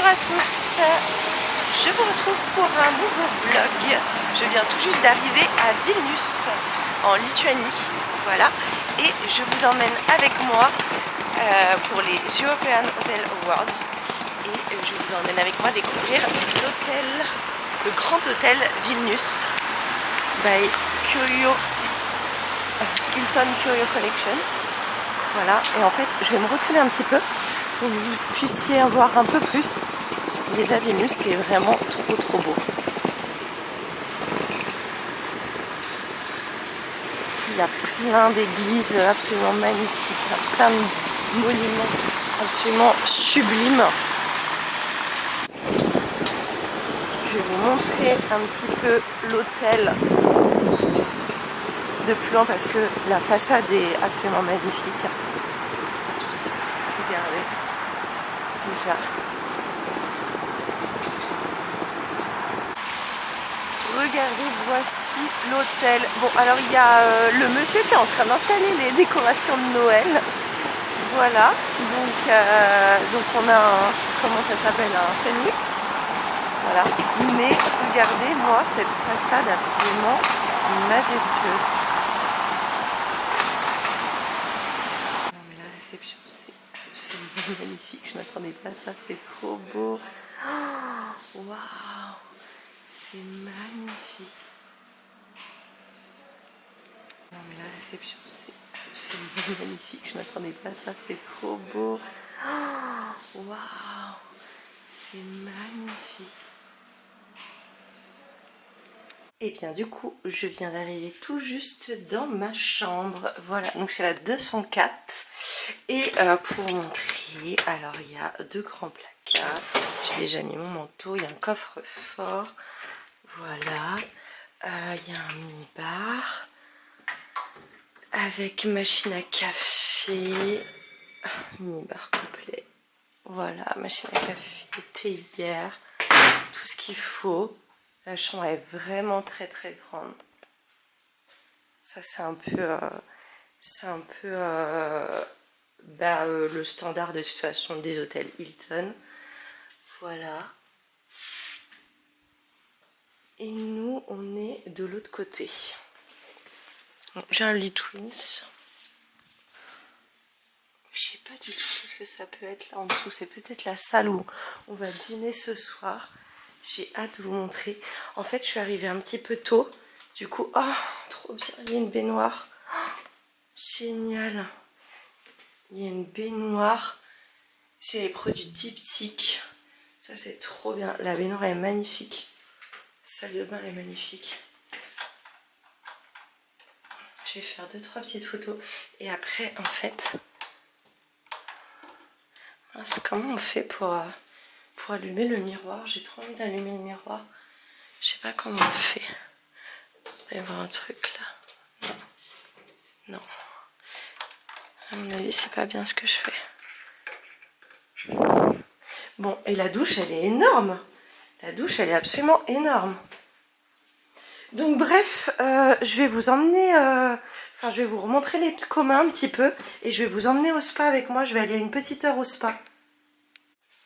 à tous, je vous retrouve pour un nouveau vlog. Je viens tout juste d'arriver à Vilnius en Lituanie, voilà, et je vous emmène avec moi pour les European Hotel Awards et je vous emmène avec moi découvrir l'hôtel, le grand hôtel Vilnius by Curio, Hilton Curio Collection. Voilà, et en fait je vais me reculer un petit peu pour que vous puissiez en voir un peu plus. Déjà Vilnius, c'est vraiment trop beau. Il y a plein d'églises absolument magnifiques, plein de monuments absolument sublimes. Je vais vous montrer un petit peu l'hôtel de plus loin parce que la façade est absolument magnifique. Regardez, déjà. Regardez, voici l'hôtel. Bon, alors il y a le monsieur qui est en train d'installer les décorations de Noël. Voilà, donc on a un, comment ça s'appelle, un fenwick. Voilà, mais regardez-moi cette façade absolument majestueuse. Non mais la réception, c'est absolument magnifique. Je m'attendais pas à ça, c'est trop beau. Oh, waouh! C'est magnifique. Non mais la réception, c'est absolument magnifique. Je m'attendais pas à ça, c'est trop beau. Oh, waouh, c'est magnifique. Et bien du coup, je viens d'arriver tout juste dans ma chambre. Voilà, donc c'est la 204. Et pour vous montrer, alors il y a deux grands placards. J'ai déjà mis mon manteau, il y a un coffre-fort. Voilà, il y a un mini-bar avec machine à café, mini-bar complet. Voilà, machine à café, théière, tout ce qu'il faut. La chambre est vraiment très grande. Ça c'est un peu, le standard de toute façon des hôtels Hilton. Voilà. Et nous, on est de l'autre côté. J'ai un lit twins. Je sais pas du tout ce que ça peut être là en dessous. C'est peut-être la salle où on va dîner ce soir. J'ai hâte de vous montrer. En fait, je suis arrivée un petit peu tôt. Du coup, oh, trop bien. Il y a une baignoire. Oh, génial. Il y a une baignoire. C'est les produits diptyques. Ça, c'est trop bien. La baignoire est magnifique. La salle de bain est magnifique. Je vais faire 2-3 petites photos. Et après, en fait, comment on fait pour allumer le miroir? J'ai trop envie d'allumer le miroir. Je sais pas comment on fait. Il va y avoir un truc là. Non. À mon avis, c'est pas bien ce que je fais. Bon, et la douche, elle est énorme. La douche, elle est absolument énorme. Donc bref, je vais vous emmener, je vais vous remontrer les communs un petit peu. Et je vais vous emmener au spa avec moi. Je vais aller à une petite heure au spa.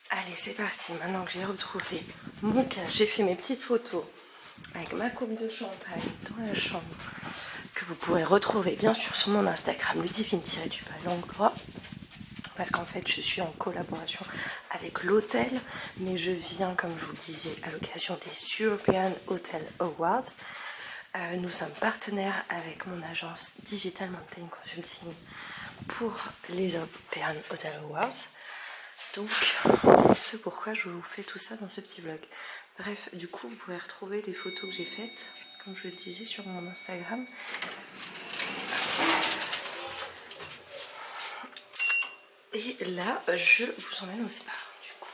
Allez, c'est parti. Maintenant que j'ai retrouvé mon cas, j'ai fait mes petites photos avec ma coupe de champagne dans la chambre. Que vous pourrez retrouver bien sûr sur mon Instagram, Ludivine-du-bas-Langlois. Parce qu'en fait, je suis en collaboration avec l'hôtel. Mais je viens, comme je vous le disais, à l'occasion des European Hotel Awards. Nous sommes partenaires avec mon agence Digital Mountain Consulting pour les European Hotel Awards. Donc, c'est pourquoi je vous fais tout ça dans ce petit vlog. Bref, du coup, vous pouvez retrouver les photos que j'ai faites, comme je le disais, sur mon Instagram. Et là, je vous emmène au spa, du coup.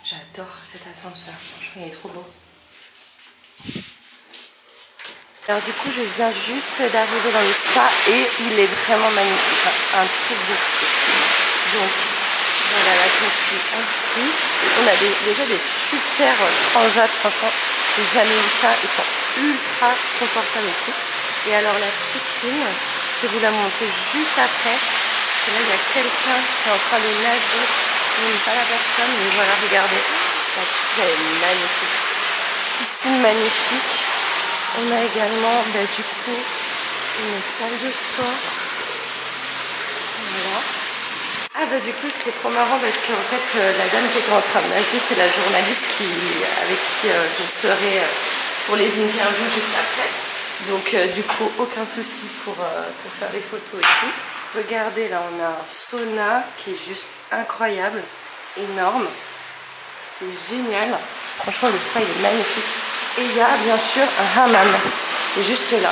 J'adore cet ascenseur, franchement, il est trop beau. Alors du coup, je viens juste d'arriver dans le spa et il est vraiment magnifique, un truc de fou. Donc, Voilà, là je me suis assise. On a déjà des super transats, franchement, j'ai jamais eu ça. Ils sont ultra confortables et tout. Et alors la piscine, je vais vous la montrer juste après. Parce que là il y a quelqu'un qui est en train de nager. Je n'aime pas la personne, mais voilà, regardez. La piscine elle est magnifique. Piscine magnifique. On a également du coup une salle de sport. Voilà. Ah bah du coup c'est trop marrant parce qu'en fait la dame qui était en train de nager c'est la journaliste avec qui je serai pour les interviews juste après. Donc du coup aucun souci pour faire les photos et tout. Regardez là on a un sauna qui est juste incroyable, énorme. C'est génial. Franchement le spa il est magnifique. Et il y a bien sûr un hammam qui est juste là.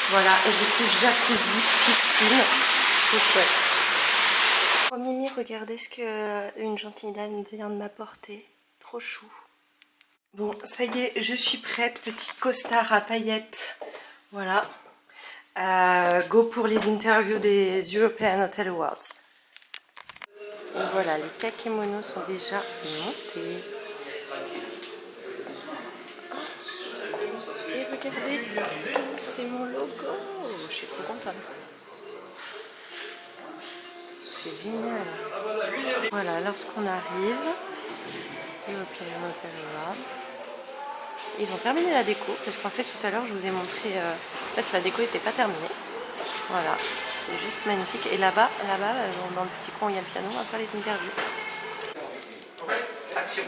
Voilà, et du coup jacuzzi, piscine, trop chouette. Oh Mimi, regardez ce que une gentille dame vient de m'apporter. Trop chou. Bon, ça y est, je suis prête. Petit costard à paillettes. Voilà. Go pour les interviews des European Hotel Awards. Et voilà, les kakémonos sont déjà montés. Et regardez, c'est mon logo. Je suis trop contente. C'est génial. Voilà, lorsqu'on arrive, European Hotel Awards. Ils ont terminé la déco, parce qu'en fait tout à l'heure je vous ai montré, en fait la déco n'était pas terminée. Voilà, c'est juste magnifique. Et là-bas, dans le petit coin où il y a le piano, on va faire les interviews. Action.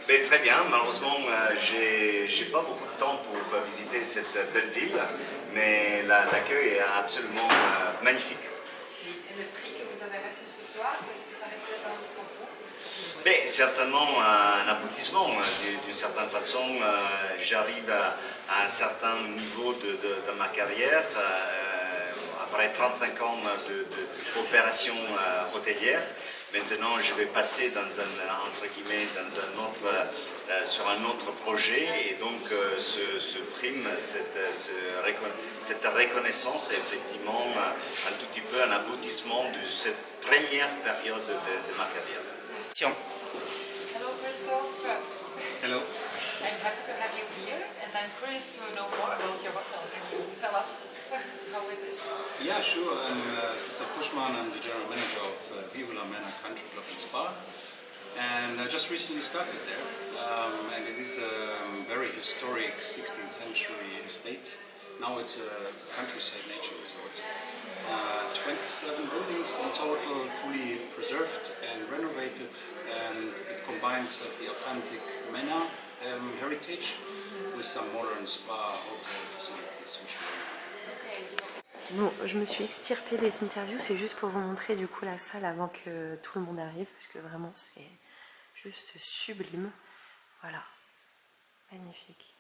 Mais très bien, malheureusement j'ai pas beaucoup de temps pour visiter cette belle ville, mais l'accueil est absolument magnifique. Et le prix que vous avez reçu ce soir, qu'est-ce que ça représente pour vous? Mais certainement un aboutissement. D'une certaine façon, j'arrive à un certain niveau de ma carrière, après 35 ans d'opération hôtelière. Maintenant, je vais passer sur un autre projet, et donc ce prime, cette reconnaissance est effectivement un tout petit peu un aboutissement de cette première période de ma carrière. Tiens. Hello, Christophe. Hello. I'm happy to have you here, and I'm curious to know more about your hotel. Can you tell us how is it? Yeah, sure. I'm Christoph Buschmann. I'm the general manager of Vihula Manor Country Club and Spa, and I just recently started there. And it is a very historic 16th century estate. Now it's a countryside nature resort. 27 buildings in total, fully preserved and renovated, and it combines the authentic manor heritage with some modern spa hotel facilities. Bon, je me suis extirpée des interviews, c'est juste pour vous montrer du coup la salle avant que tout le monde arrive, parce que vraiment c'est juste sublime. Voilà, magnifique.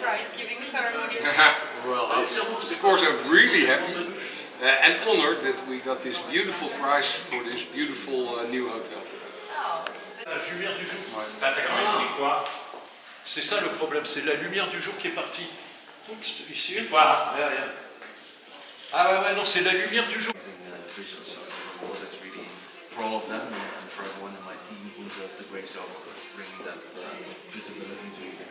Prize-giving ceremony. Well, of course, I'm really happy and honored that we got this beautiful prize for this beautiful new hotel. La lumière du jour. Ouais. T'as expliqué quoi? C'est ça le problème, c'est la lumière du jour qui est partie. Ici. Et quoi? Ah ouais, non, c'est la lumière du jour. For all of them and for everyone in my team who does the great job of bringing that visibility to the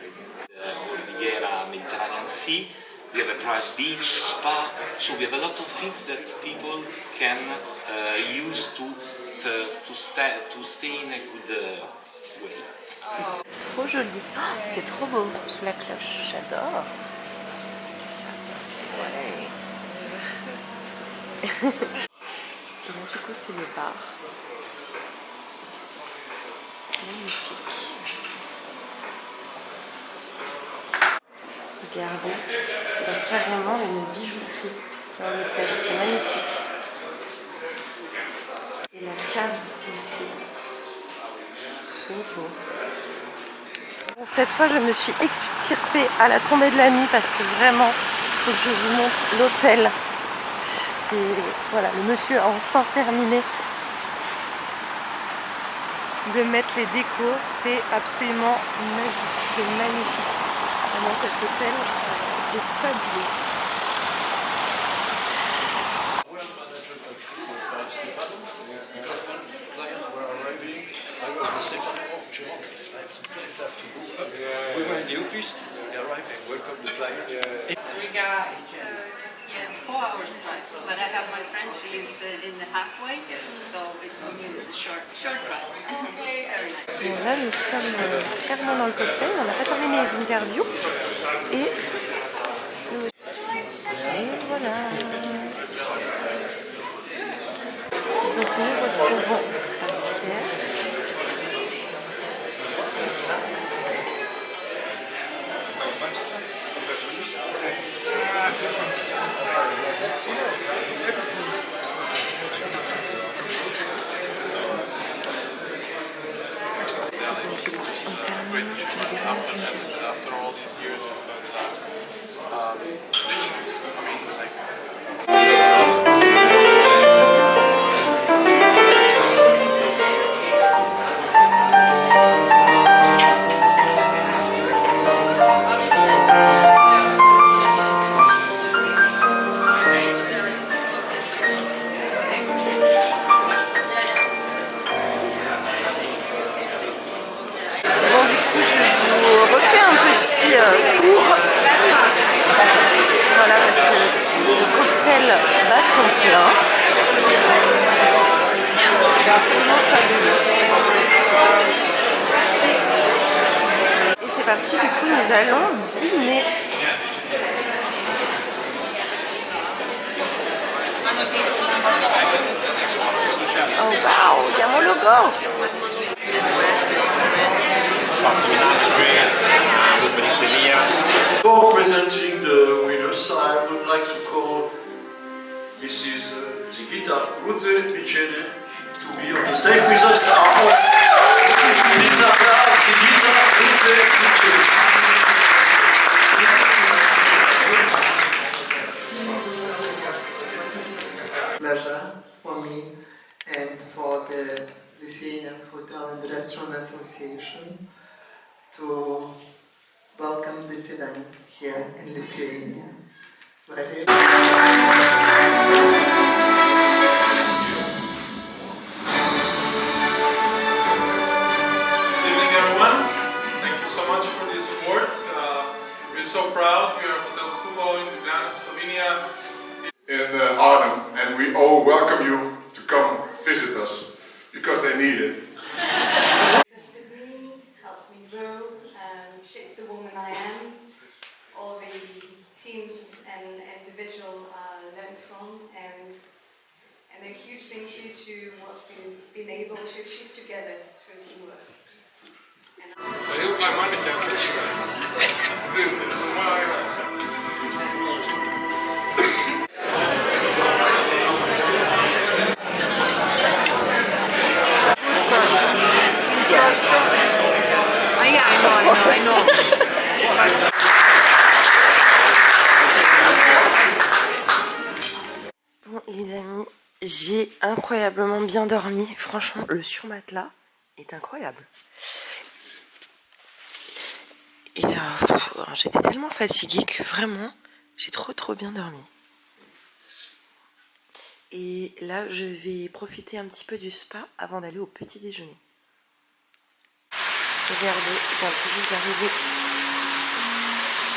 Cordillera Mediterranean Sea. We have a private beach, spa, so we have a lot of things that people can use to stay in a good way. Trop joli, oh, c'est trop beau, sous la cloche, j'adore. C'est ça, ouais, c'est ça. Et là du coup c'est le bar. Magnifique. Regardez, il y a carrément une bijouterie dans l'hôtel, c'est magnifique. Et la cave aussi. Trop beau. Bon, cette fois je me suis extirpée à la tombée de la nuit parce que vraiment il faut que je vous montre l'hôtel. Voilà, le monsieur a enfin terminé de mettre les décos, c'est absolument magique, c'est magnifique. Vraiment cet hôtel est fabuleux. Stefan, oh, John, I have some plans I have to move. We were in the office, arriving, welcome the client. Riga is just... Yeah, 4 hours drive. But I have my friend, she lives in the halfway, so it for me was a short drive. Very nice. Bon, là, nous sommes clairement dans le cocktail. On n'a pas terminé les interviews. Et voilà. Donc nous retrouvons Pierre. After all these years Bon, du coup, je vous refais un petit tour. Voilà, parce que le cocktail bat son plein. C'est absolument fabuleux. Et c'est parti, du coup, nous allons dîner. Oh wow, il y a mon logo! Before presenting the winners, I would like to call Mrs. Zigita Rudze-Vicene to be on the stage with us. Our host, Zigita Rudze-Vicene. Pleasure for me and for the Lithuanian Hotel and Restaurant Association to welcome this event here in Lithuania. Very Good evening, everyone. Thank you so much for this award. We're so proud. We are Hotel Kubo in Ljubljana, Slovenia. In Arnhem, and we all welcome you to come visit us because they need it. Trusted me, helped me grow, shaped the woman I am. All the teams and individual learned from, and a huge thank you to what we've been able to achieve together through teamwork. Een heel klein mannetje I know. Bon, les amis, j'ai incroyablement bien dormi. Franchement, le surmatelas est incroyable. Et j'étais tellement fatiguée que vraiment, j'ai trop bien dormi. Et là, je vais profiter un petit peu du spa avant d'aller au petit déjeuner. Regardez, je viens tout juste d'arriver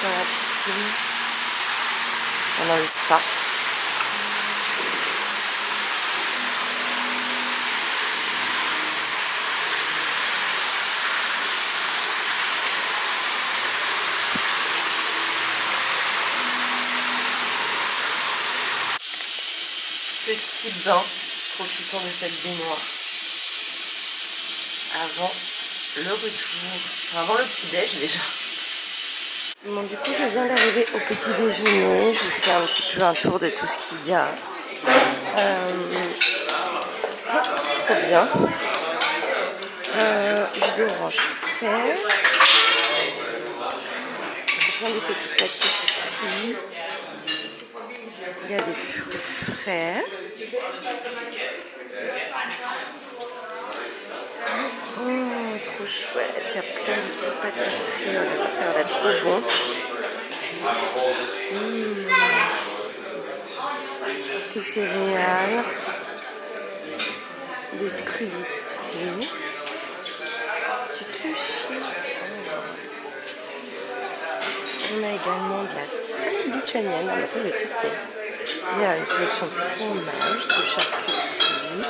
dans la piscine, dans le spa. Petit bain, profitons de cette baignoire avant le retour, avant le petit déj déjà. Bon, du coup je viens d'arriver au petit déjeuner, je vous fais un petit peu un tour de tout ce qu'il y a. Trop bien. Jus d'orange frais, plein de petites pâtisseries. Il y a des fruits frais. Oh, trop chouette. Il y a plein de petites pâtisseries. Ça a l'air d'être trop bon. Des céréales. Des crudités. également de la salade lituanienne. Ah, bah ça, je vais tester. Il y a une sélection de fromage, de charcuterie.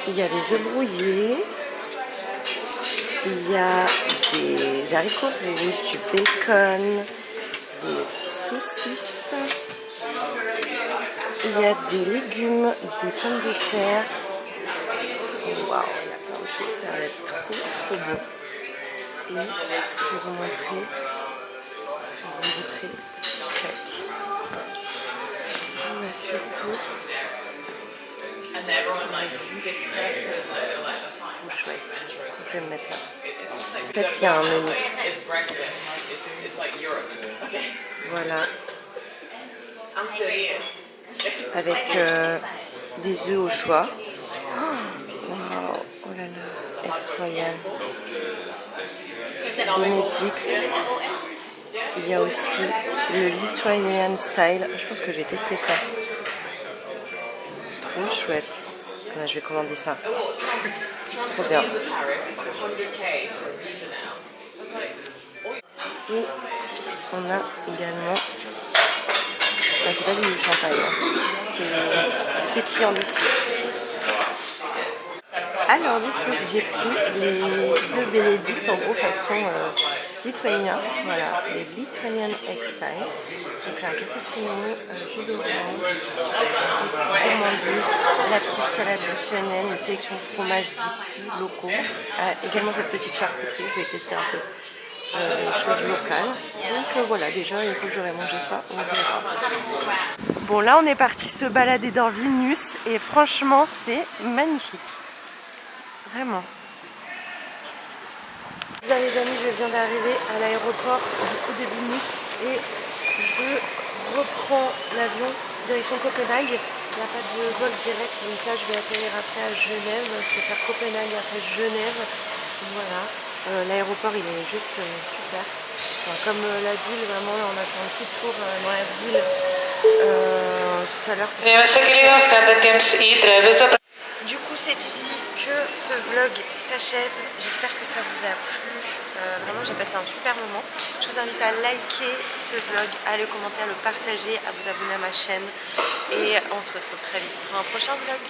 Il y a les œufs brouillés. Il y a des haricots rouges, du bacon, des petites saucisses. Il y a des légumes, des pommes de terre. Waouh, il y a plein de choses, ça va être trop beau. Et je vais vous montrer. Tac. On a surtout trop chouette. Je vais me mettre là. En fait, il y a un menu. Voilà. Avec des œufs au choix. Wow, oh là là, ex-royal. Bénédicte. Il y a aussi le Lithuanian style. Je pense que je vais tester ça. Trop chouette. Là, je vais commander ça. Trop bien. Et on a également... Ah, c'est pas du champagne, hein. C'est pétillant d'ici. Alors du coup j'ai pris les œufs Bénédicte en gros façon lituanien, voilà, les Lithuanian egg style. J'ai pris un cappuccino, jus d'orange, gourmandise, la petite salade lituanienne, une sélection de fromages d'ici, locaux, également cette petite charcuterie, je vais tester un peu les choses locales. Donc voilà, déjà une fois que j'aurai mangé ça, on verra. Bon là on est parti se balader dans Vilnius et franchement c'est magnifique. Vraiment. Bien les amis, je viens d'arriver à l'aéroport de Vilnius et je reprends l'avion direction Copenhague. Il n'y a pas de vol direct, donc là je vais atterrir après à Genève. Je vais faire Copenhague après Genève. Voilà. L'aéroport il est juste super. Enfin, comme l'a dit, vraiment on a fait un petit tour dans la ville tout à l'heure. Du coup c'est ici que ce vlog s'achève. J'espère que ça vous a plu. Vraiment j'ai passé un super moment. Je vous invite à liker ce vlog, à le commenter, à le partager, à vous abonner à ma chaîne. Et on se retrouve très vite pour un prochain vlog.